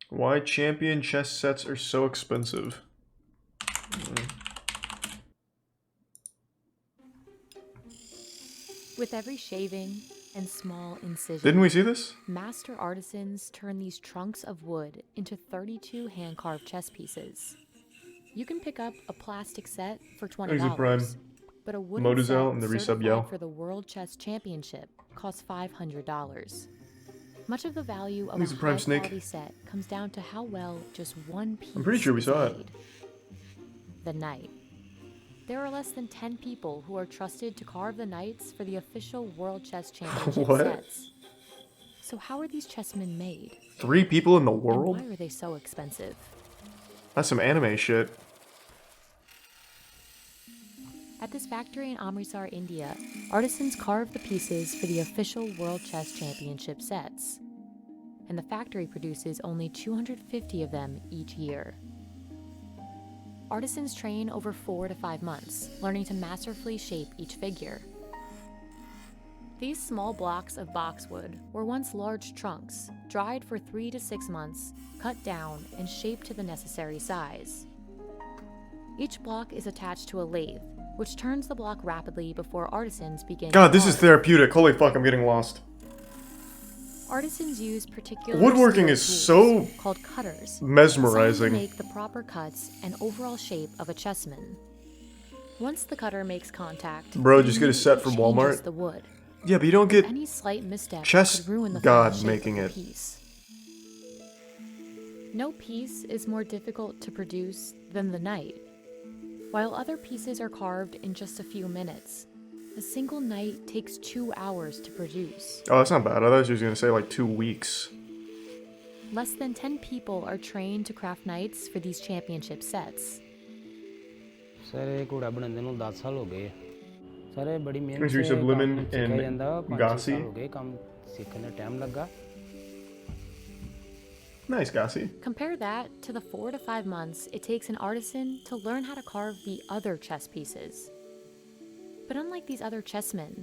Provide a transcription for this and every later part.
Why champion chess sets are so expensive. With every shaving and small incision, Didn't we see this? master artisans turn these trunks of wood into 32 hand-carved chess pieces. You can pick up a plastic set for Exit Prime. $20, but a wooden Moduzel set and the resub certified yell. for the World Chess Championship costs $500. Much of the value of a Exit Prime Snake. high-quality set comes down to how well just one piece I'm pretty sure we is saw it. made. The knight. There are less than 10 people who are trusted to carve the knights for the official World Chess Championship What? sets. So how are these chessmen made? 3 people in the And world? why are they so expensive? That's some anime shit. At this factory in Amritsar, India, artisans carve the pieces for the official World Chess Championship sets. And the factory produces only 250 of them each year. Artisans train over 4 to 5 months, learning to masterfully shape each figure. These small blocks of boxwood were once large trunks, dried for 3 to 6 months, cut down, and shaped to the necessary size. Each block is attached to a lathe, which turns the block rapidly before artisans begin God, to this is carve. therapeutic. Holy fuck, I'm getting lost. Artisans use particular Woodworking skilled is tools so called cutters, mesmerizing. designed to make the proper cuts and overall shape of a chessman. Once the cutter makes contact, Bro, it just get a set from immediately changes Walmart. the wood. Yeah, but you don't get Any slight misstep chess could ruin the god final shape making of it. the piece. No piece is more difficult to produce than the knight. While other pieces are carved in just a few minutes, a single knight takes 2 hours to produce. Oh, that's not bad. I thought she was gonna say like 2 weeks. Less than 10 people are trained to craft knights for these championship sets. Sir ये घोड़ा बनाते ਨੂੰ 10 ਸਾਲ ਹੋ ਗਏ sir ਇਹ ਬੜੀ ਮਿਹਨਤ Country ਸੇ Sublimin ਕੰਮ ਸਿੱਖਿਆ and ਜਾਂਦਾ 5-6 Gossi. ਸਾਲ ਹੋ ਗਏ ਕੰਮ ਸਿੱਖਣ ਨੂੰ ਟਾਈਮ ਲੱਗਾ Nice, Gossi. Compare that to the 4 to 5 months it takes an artisan to learn how to carve the other chess pieces. But unlike these other chessmen,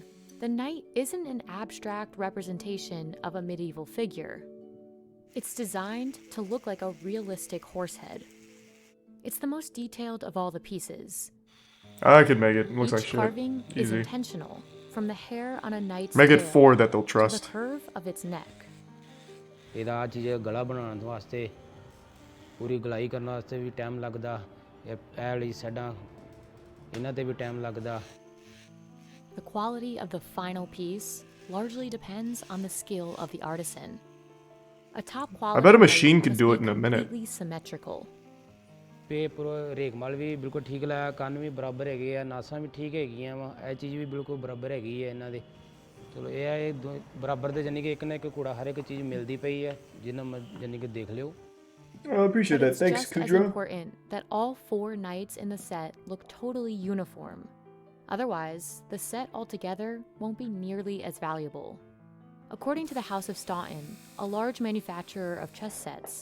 the knight isn't an abstract representation of a medieval figure. It's designed to look like a realistic horse head. It's the most detailed of all the pieces. I could make it. It looks Each like shit. carving is Easy. intentional, from the hair on a knight's Make it tail 4 that they'll to the trust. curve of its neck. ਇਹਦਾ ਆ ਚੀਜ਼ ਗਲਾ ਬਣਾਉਣ ਵਾਸਤੇ ਪੂਰੀ ਗਲਾਈ ਕਰਨ ਵਾਸਤੇ ਵੀ time ਲੱਗਦਾ ਇਹ ਵਾਲੀ ਸਾਈਡਾਂ ਇਹਨਾਂ ਤੇ ਵੀ ਟਾਈਮ ਲੱਗਦਾ The quality of the final piece largely depends on the skill of the artisan. A top quality bet a knight machine could must do be it in a minute. completely symmetrical. ਪੇ ਪੂਰਾ ਰੇਗਮਾਲ ਵੀ ਬਿਲਕੁਲ ਠੀਕ ਲਾਇਆ ਕੰਨ ਵੀ ਬਰਾਬਰ ਹੈਗੇ ਆ ਨਾਸਾਂ ਵੀ ਠੀਕ ਹੈਗੀਆਂ ਵਾ ਇਹ ਚੀਜ਼ ਵੀ ਬਿਲਕੁਲ ਬਰਾਬਰ ਹੈਗੀ ਹੈ ਇਹਨਾਂ ਦੇ ਚਲੋ ਇਹ ਆ ਇਹ ਬਰਾਬਰ ਦੇ ਜਾਨੀ ਕਿ ਇੱਕ ਨਾ ਇੱਕ ਕੂੜਾ ਹਰ ਇੱਕ ਚੀਜ਼ ਮਿਲਦੀ ਪਈ ਹੈ ਜਿੰਨਾ ਜਾਨੀ ਕਿ ਦੇਖ ਲਿਓ I appreciate But that. it's Thanks, just as Kudra. important that all 4 knights in the set look totally uniform. Otherwise, the set altogether won't be nearly as valuable. According to the House of Staunton, a large manufacturer of chess sets,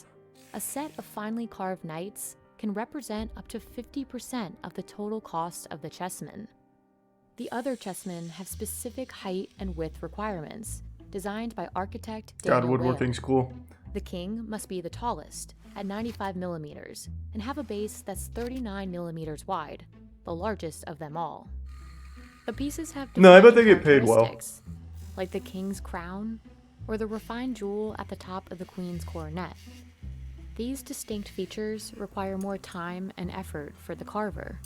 a set of finely carved knights can represent up to 50% of the total cost of the chessman. The other chessmen have specific height and width requirements, designed by architect God, Daniel woodworking's Whale. cool. The king must be the tallest, at 95 millimeters, and have a base that's 39 millimeters wide, the largest of them all. The pieces have No, I bet defining they get paid well. characteristics, like the king's crown or the refined jewel at the top of the queen's coronet. These distinct features require more time and effort for the carver.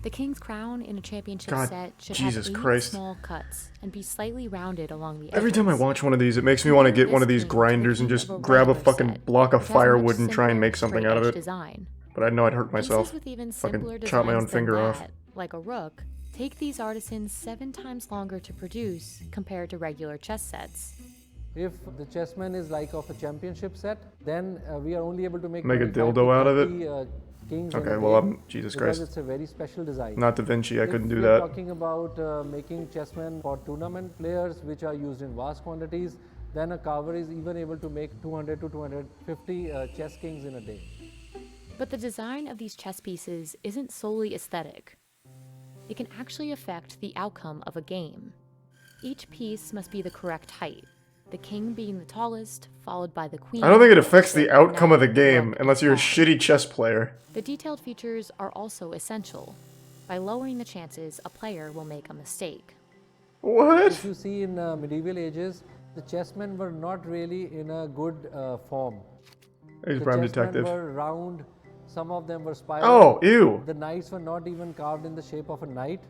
The king's crown in a championship God, set should Jesus have 8 Christ. small cuts and be slightly rounded along the edges. Every time I watch one of these, it makes me want to get one of these grinders and just grab a fucking block of firewood and try and make something out of it. Design. But I know I'd hurt myself. Pieces with even Fucking simpler chop my own designs than finger off. that, like a rook, take these artisans 7 times longer to produce compared to regular chess sets. If the chessman is like of a championship set, then we are only able to make Make a 25 dildo to out of it? 30, kings in Okay, a well, game, Jesus because Christ. it's a very special design. Not Da Vinci, I couldn't do If we're that. talking about making chessmen for tournament players, which are used in vast quantities, then a carver is even able to make 200 to 250 chess kings in a day. But the design of these chess pieces isn't solely aesthetic. It can actually affect the outcome of a game. Each piece must be the correct height, the king being the tallest, followed by the queen. I don't think it affects the then outcome of the knight, game rook, unless and you're a pawn. shitty chess player. The detailed features are also essential, by lowering the chances a player will make a mistake. What? If you see in medieval ages, the chessmen were not really in a good form. He's The prime chessmen detective. were round, some of them were spiral. Oh, ew. The knights were not even carved in the shape of a knight.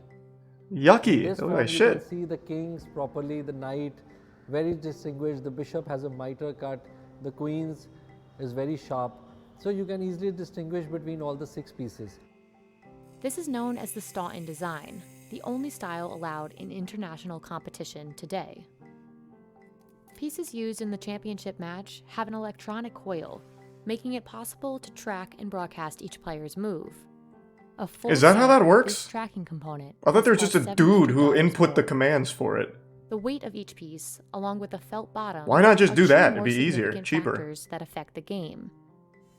Yucky. This They look form like you shit. can see the kings properly, the knight, very distinguished. The bishop has a mitre cut. The queen's is very sharp. So you can easily distinguish between all the 6 pieces. This is known as the Staunton design, the only style allowed in international competition today. Pieces used in the championship match have an electronic coil, making it possible to track and broadcast each player's move. A full Is that how set that of works? this tracking component I thought there was costs just a dude who $700 input the more. commands for it. The weight of each piece, along with the felt bottom, Why not just are do two that? It'd more be easier, significant cheaper. factors that affect the game.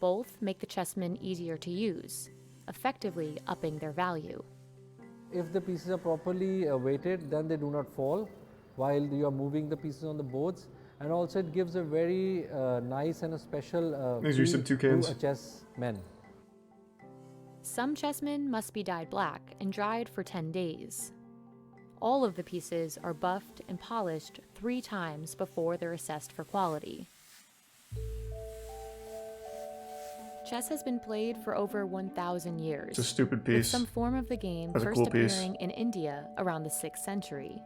Both make the chessmen easier to use, effectively upping their value. If the pieces are properly weighted, then they do not fall while you are moving the pieces on the boards. And also it gives a very nice and a special These are feel some to toucans. a chessman. Some chessmen must be dyed black and dried for 10 days. All of the pieces are buffed and polished 3 times before they're assessed for quality. Chess has been played for over 1,000 years. It's a stupid With piece. some form of the game That's a first cool piece. appearing in India around the 6th century.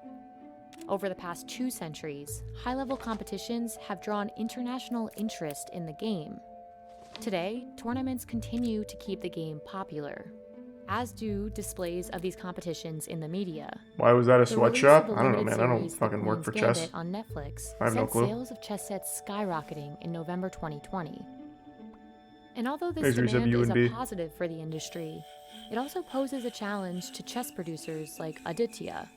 Over the past 2 centuries, high-level competitions have drawn international interest in the game. Today, tournaments continue to keep the game popular, as do displays of these competitions in the media. Why was that a The release of sweatshop? the I don't know, limited man. I don't series, The fucking work Queen's for Gambit chess. on Netflix I have no sent clue. sales of chess sets skyrocketing in November 2020. And although this Thanks, Reese, demand you is and a B. positive for the industry, it also poses a challenge to chess producers like Aditya.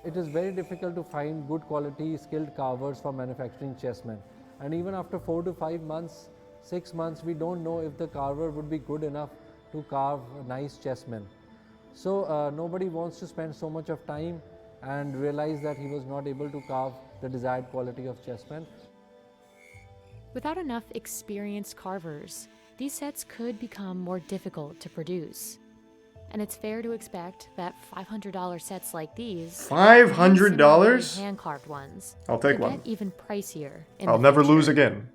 It is very difficult to find good quality skilled carvers for manufacturing chessmen. And even after 4 to 5 months, 6 months, we don't know if the carver would be good enough to carve nice chessmen. So nobody wants to spend so much of time and realize that he was not able to carve the desired quality of chessmen. Without enough experienced carvers, these sets could become more difficult to produce. And it's fair to expect that $500 sets like these, $500? hand-carved ones, I'll take could one. get even pricier in I'll the never future. lose again.